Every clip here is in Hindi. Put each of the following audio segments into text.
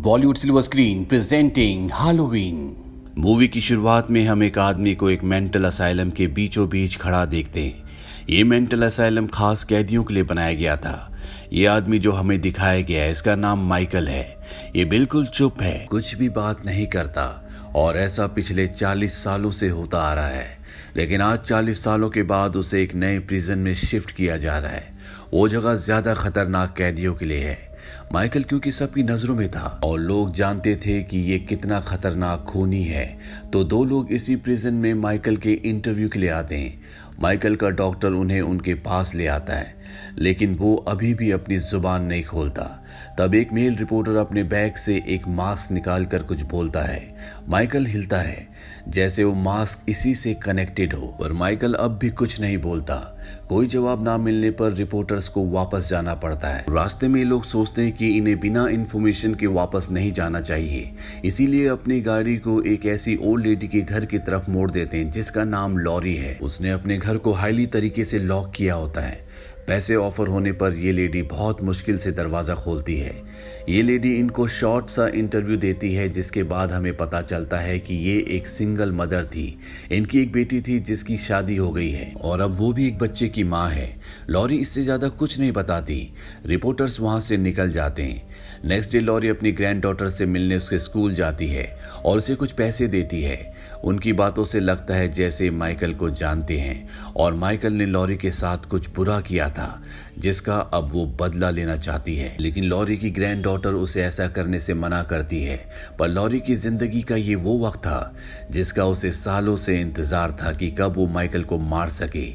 Bollywood silver screen presenting Halloween. Movie की शुरुआत में हम एक आदमी को एक मेंटल असाइलम के बीचों बीच खड़ा देखते हैं। ये मेंटल असाइलम खास कैदियों के लिए बनाया गया था। ये आदमी जो हमें दिखाया गया है, इसका नाम माइकल है। ये बिल्कुल चुप है, कुछ भी बात नहीं करता और ऐसा पिछले 40 सालों से होता आ रहा है। लेकिन आज 40 सालों के बाद उसे एक नए प्रिजन में शिफ्ट किया जा रहा है। वो जगह ज्यादा खतरनाक कैदियों के लिए है। माइकल क्योंकि सबकी नजरों में था और लोग जानते थे कि ये कितना खतरनाक खूनी है, तो दो लोग इसी प्रिजन में माइकल के इंटरव्यू के लिए आते हैं। माइकल का डॉक्टर उन्हें उनके पास ले आता है, लेकिन वो अभी भी अपनी जुबान नहीं खोलता। तब एक मेल रिपोर्टर अपने बैग से एक मास्क निकालकर कुछ बोलता है। माइकल हिलता है जैसे वो मास्क इसी से कनेक्टेड हो, पर माइकल अब भी कुछ नहीं बोलता। कोई जवाब ना मिलने पर रिपोर्टर्स को वापस जाना पड़ता है। रास्ते में लोग सोचते हैं कि इन्हें बिना इंफॉर्मेशन के वापस नहीं जाना चाहिए, इसीलिए अपनी गाड़ी को एक ऐसी ओल्ड लेडी के घर की तरफ मोड़ देते हैं जिसका नाम लॉरी है। उसने अपने घर को हाईली तरीके से लॉक किया होता है। पैसे ऑफर होने पर यह लेडी बहुत मुश्किल से दरवाजा खोलती है। ये लेडी इनको शॉर्ट सा इंटरव्यू देती है, जिसके बाद हमें पता चलता है कि ये एक सिंगल मदर थी। इनकी एक बेटी थी जिसकी शादी हो गई है और अब वो भी एक बच्चे की माँ है। लॉरी इससे ज्यादा कुछ नहीं बताती। रिपोर्टर्स वहां से निकल जाते हैं। नेक्स्ट डे लॉरी अपनी ग्रैंड डॉटर से मिलने उसके स्कूल जाती है और उसे कुछ पैसे देती है। उनकी बातों से लगता है जैसे माइकल को जानते हैं और माइकल ने लॉरी के साथ कुछ बुरा किया था, जिसका अब वो बदला लेना चाहती है। लेकिन लॉरी की ग्रैंड डॉटर उसे ऐसा करने से मना करती है। पर लॉरी की जिंदगी का ये वो वक्त था जिसका उसे सालों से इंतजार था कि कब वो माइकल को मार सके।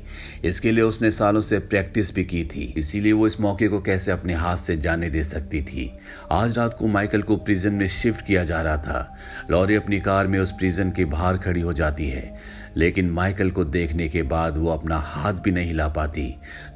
इसके लिए उसने सालों से प्रैक्टिस भी की थी, इसीलिए वो इस मौके को कैसे अपने हाथ से जाने दे सकती थी। आज रात को माइकल को प्रिजन में शिफ्ट किया जा रहा था। लॉरी अपनी कार में उस प्रिजन के बाहर खड़ी हो जाती है, लेकिन माइकल को देखने के बाद वो अपना हाथ भी नहीं हिला पाती।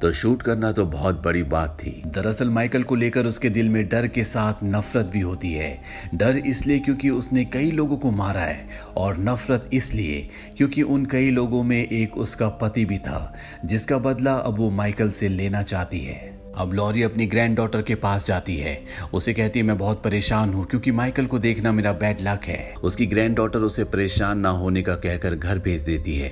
तो शूट करना तो बहुत बड़ी बात थी। दरअसल माइकल को लेकर उसके दिल में डर के साथ नफरत भी होती है। डर इसलिए क्योंकि उसने कई लोगों को मारा है, और नफरत इसलिए क्योंकि उन कई लोगों में एक उसका पति भी था, जिसका बदला अब वो माइकल से लेना चाहती है। अब लॉरी अपनी ग्रैंड डॉटर के पास जाती है। उसे कहती है मैं बहुत परेशान हूँ क्योंकि माइकल को देखना मेरा बैड लक है। उसकी ग्रैंड डॉटर उसे परेशान ना होने का कहकर घर भेज देती है।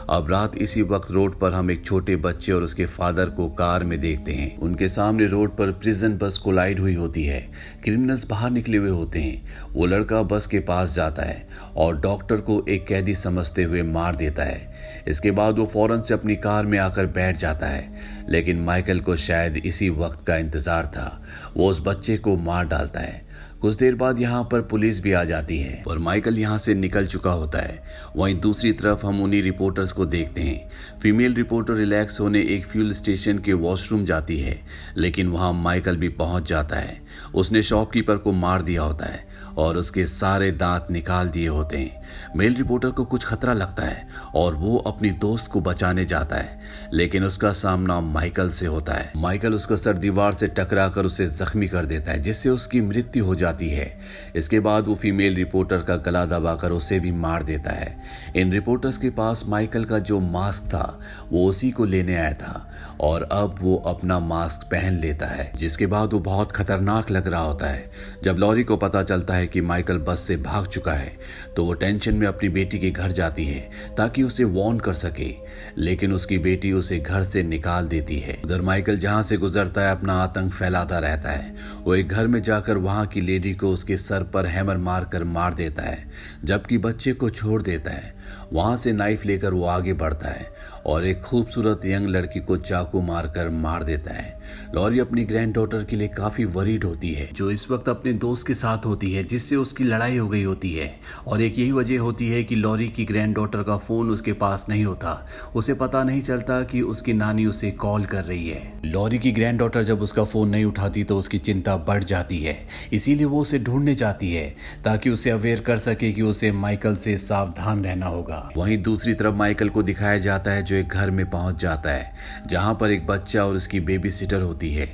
अब रात इसी वक्त रोड पर हम एक छोटे बच्चे और उसके फादर को कार में देखते हैं। उनके सामने रोड पर प्रिजन बस कोलाइड हुई होती है। क्रिमिनल्स बाहर निकले हुए होते हैं। वो लड़का बस के पास जाता है और डॉक्टर को एक कैदी समझते हुए मार देता है। इसके बाद वो फौरन से अपनी कार में आकर बैठ जाता है, लेकिन माइकल को शायद इसी वक्त का इंतजार था। वो उस बच्चे को मार डालता है। कुछ देर बाद यहाँ पर पुलिस भी आ जाती है और माइकल यहाँ से निकल चुका होता है। वहीं दूसरी तरफ हम उन्हीं रिपोर्टर्स को देखते हैं। फीमेल रिपोर्टर रिलैक्स होने एक फ्यूल स्टेशन के वॉशरूम जाती है, लेकिन वहाँ माइकल भी पहुँच जाता है। उसने शॉपकीपर को मार दिया होता है और उसके सारे दांत निकाल दिए होते हैं। मेल रिपोर्टर को कुछ खतरा लगता है और वो अपनी दोस्त को बचाने जाता है, लेकिन उसका सामना माइकल से होता है। माइकल उसका सर दीवार से टकराकर उसे जख्मी कर देता है, जिससे उसकी मृत्यु हो जाती है। इसके बाद वो फीमेल रिपोर्टर का गला दबाकर उसे भी मार देता है। इन रिपोर्टर्स के पास माइकल का जो मास्क था वो उसी को लेने आया था और अब वो अपना मास्क पहन लेता है, जिसके बाद वो बहुत खतरनाक लग रहा होता है। जब लॉरी को पता चलता है कि माइकल बस से भाग चुका है, तो वो टेंशन में अपनी बेटी के घर जाती है ताकि उसे वार्न कर सके, लेकिन उसकी बेटी उसे घर से निकाल देती है। उधर माइकल जहां से गुजरता है अपना आतंक फैलाता रहता है। वो एक घर में जाकर वहां की लेडी को उसके सर पर हैमर मारकर मार देता है, जबकि बच्चे को छोड़ देता है। वहां से नाइफ लेकर वो आगे बढ़ता है और एक खूबसूरत यंग लड़की को चाकू मारकर मार देता है। लॉरी अपनी ग्रैंड डॉटर के लिए काफी वरीड होती है, जो इस वक्त अपने दोस्त के साथ होती है, जिससे उसकी लड़ाई हो गई होती है। और एक यही वजह होती है कि लॉरी की ग्रैंड डॉटर का फोन उसके पास नहीं होता। उसे पता नहीं चलता कि उसकी नानी उसे कॉल कर रही है। लॉरी की ग्रैंड डॉटर जब उसका फोन नहीं उठाती तो उसकी चिंता बढ़ जाती है, इसीलिए वो उसे ढूंढने जाती है ताकि उसे अवेयर कर सके कि उसे माइकल से सावधान रहना होगा। वहीं दूसरी तरफ माइकल को दिखाया जाता है जो एक घर में पहुंच जाता है, जहां पर एक बच्चा और उसकी बेबी सिटर होती है।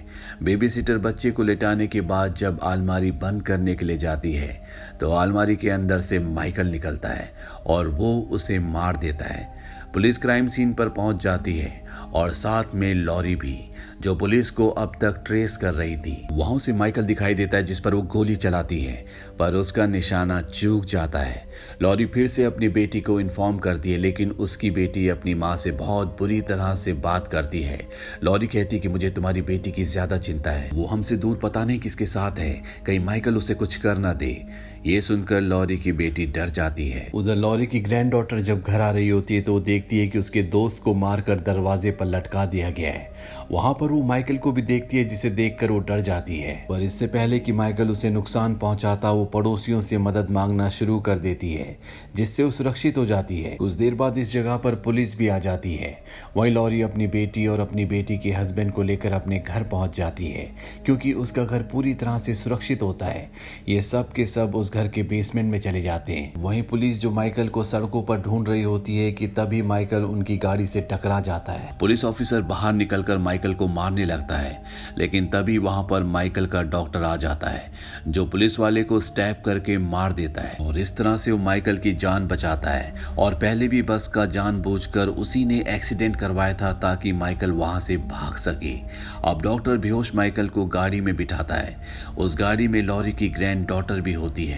बेबी सिटर बच्चे को लेटाने के बाद जब अलमारी बंद करने के लिए जाती है, तो अलमारी के अंदर से माइकल निकलता है और वो उसे मार देता है। पुलिस क्राइम सीन पर पहुंच जाती है और साथ में लॉरी भी, जो पुलिस को अब तक ट्रेस कर रही थी। वहां से माइकल दिखाई देता है जिस पर वो गोली चलाती है, पर उसका निशाना चूक जाता है। लॉरी फिर से अपनी बेटी को इन्फॉर्म करती है, लेकिन उसकी बेटी अपनी माँ से बहुत बुरी तरह से बात करती है। लॉरी कहती है कि मुझे तुम्हारी बेटी की ज्यादा चिंता है, वो हमसे दूर पता नहीं किसके साथ है, कहीं माइकल उसे कुछ कर ना दे। ये सुनकर लॉरी की बेटी डर जाती है। उधर लॉरी की ग्रैंड डॉटर जब घर आ रही होती है तो वो देखती है कि उसके दोस्त को मारकर दरवाजे पर लटका दिया गया है। वहां पर वो माइकल को भी देखती है, जिसे देखकर वो डर जाती है। पर इससे पहले कि माइकल उसे नुकसान पहुंचाता, वो पड़ोसियों से मदद मांगना शुरू कर देती है, जिससे वो सुरक्षित हो जाती है। कुछ देर बाद इस जगह पर पुलिस भी आ जाती है। वहीं लॉरी अपनी बेटी और अपनी बेटी के हस्बैंड को लेकर अपने घर पहुंच जाती है, क्योंकि उसका घर पूरी तरह से सुरक्षित होता है। ये सब के सब उस घर के बेसमेंट में चले जाते हैं। वहीं पुलिस जो माइकल को सड़कों पर ढूंढ रही होती है कि तभी माइकल उनकी गाड़ी से टकरा जाता है। पुलिस ऑफिसर बाहर निकलकर माइकल को मारने लगता है, लेकिन तभी वहां पर माइकल का डॉक्टर आ जाता है, जो पुलिस वाले को स्टैब करके मार देता है। और इस तरह से वो माइकल की जान बचाता है। और पहले भी बस का जानबूझकर उसी ने एक्सीडेंट करवाया था ताकि माइकल वहां से भाग सके। अब डॉक्टर बेहोश माइकल को गाड़ी में बिठाता है। उस गाड़ी में लॉरी की ग्रैंड डॉटर भी होती है।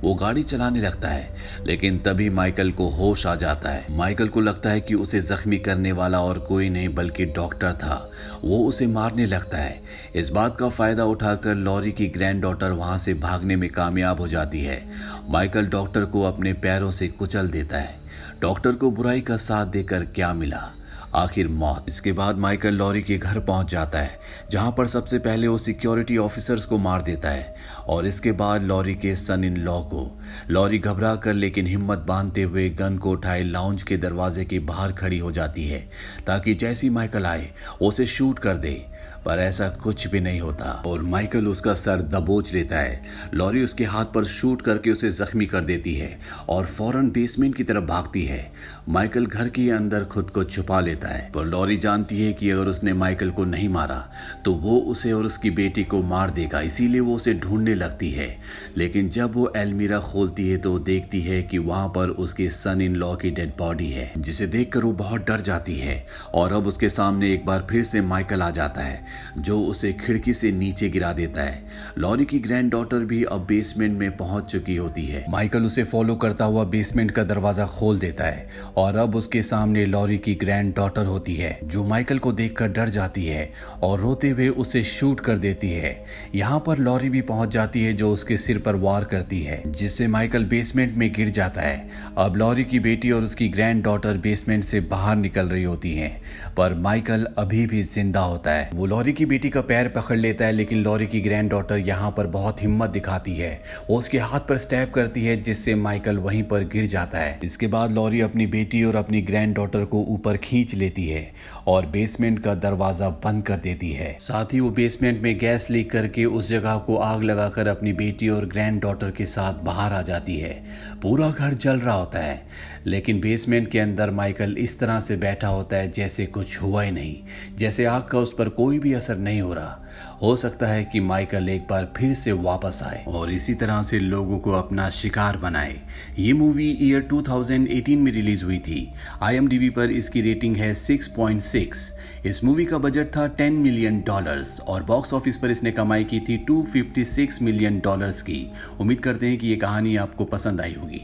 वो गाड़ी चलाने लगता है, लेकिन तभी माइकल को होश आ जाता है। माइकल को लगता है कि उसे जख्मी करने वाला और कोई नहीं बल्कि डॉक्टर था। वो उसे मारने लगता है। इस बात का फायदा उठाकर लॉरी की ग्रैंड डॉटर वहां से भागने में कामयाब हो जाती है। माइकल डॉक्टर को अपने पैरों से कुचल देता है। डॉक्टर को बुराई का साथ देकर क्या मिला, आखिर मौत। इसके बाद माइकल लॉरी के घर पहुंच जाता है, जहां पर सबसे पहले वो सिक्योरिटी ऑफिसर्स को मार देता है और इसके बाद लॉरी के सन इन लॉ को। लॉरी घबरा कर लेकिन हिम्मत बांधते हुए गन को उठाए लाउंज के दरवाजे के बाहर खड़ी हो जाती है, ताकि जैसी माइकल आए उसे शूट कर दे। पर ऐसा कुछ भी नहीं होता और माइकल उसका सर दबोच लेता है। लॉरी उसके हाथ पर शूट करके उसे जख्मी कर देती है और फौरन बेसमेंट की तरफ भागती है। माइकल घर के अंदर खुद को छुपा लेता है, पर लॉरी जानती है कि अगर उसने माइकल को नहीं मारा तो वो उसे और उसकी बेटी को मार देगा, इसीलिए वो उसे ढूंढने लगती है। लेकिन जब वो अलमीरा खोलती है तो देखती है कि वहां पर उसके सन इन लॉ की डेड बॉडी है, जिसे देखकर वो बहुत डर जाती है। और अब उसके सामने एक बार फिर से माइकल आ जाता है, जो उसे खिड़की से नीचे गिरा देता है। लॉरी की ग्रैंड डॉटर भी अब बेसमेंट में पहुंच चुकी होती है। माइकल उसे फॉलो करता हुआ बेसमेंट का दरवाजा खोल देता है और अब उसके सामने लॉरी की ग्रैंड डॉटर होती है, जो माइकल को देखकर डर जाती है और रोते हुए उसे शूट कर देती है। यहाँ पर लॉरी भी पहुंच जाती है, जो उसके सिर पर वार करती है, जिससे माइकल बेसमेंट में गिर जाता है। अब लॉरी की बेटी और उसकी ग्रैंड डॉटर बेसमेंट से बाहर निकल रही होती है, पर माइकल अभी भी जिंदा होता है। वो लॉरी की बेटी का पैर पकड़ लेता है, लेकिन लॉरी की ग्रैंड डॉटर यहाँ पर बहुत हिम्मत दिखाती है। वो उसके हाथ पर स्टैब करती है, जिससे माइकल वहीं पर गिर जाता है। इसके बाद लॉरी अपनी बेटी और अपनी ग्रैंड डॉटर को ऊपर खींच लेती है और बेसमेंट का दरवाजा बंद कर देती है। साथ ही वो बेसमेंट में गैस लीक करके उस जगह को आग लगाकर अपनी बेटी और ग्रैंड डॉटर के साथ बाहर आ जाती है। पूरा घर जल रहा होता है, लेकिन बेसमेंट के अंदर माइकल इस तरह से बैठा होता है जैसे कुछ हुआ ही नहीं, जैसे आग का उस पर कोई भी असर नहीं हो रहा। हो सकता है कि माइकल एक बार फिर से वापस आए और इसी तरह से लोगों को अपना शिकार बनाए। ये मूवी ईयर 2018 में रिलीज हुई थी। IMDb पर इसकी रेटिंग है 6.6। इस मूवी का बजट था $10 मिलियन और बॉक्स ऑफिस पर इसने कमाई की थी $256 मिलियन की। उम्मीद करते हैं कि ये कहानी आपको पसंद आई होगी।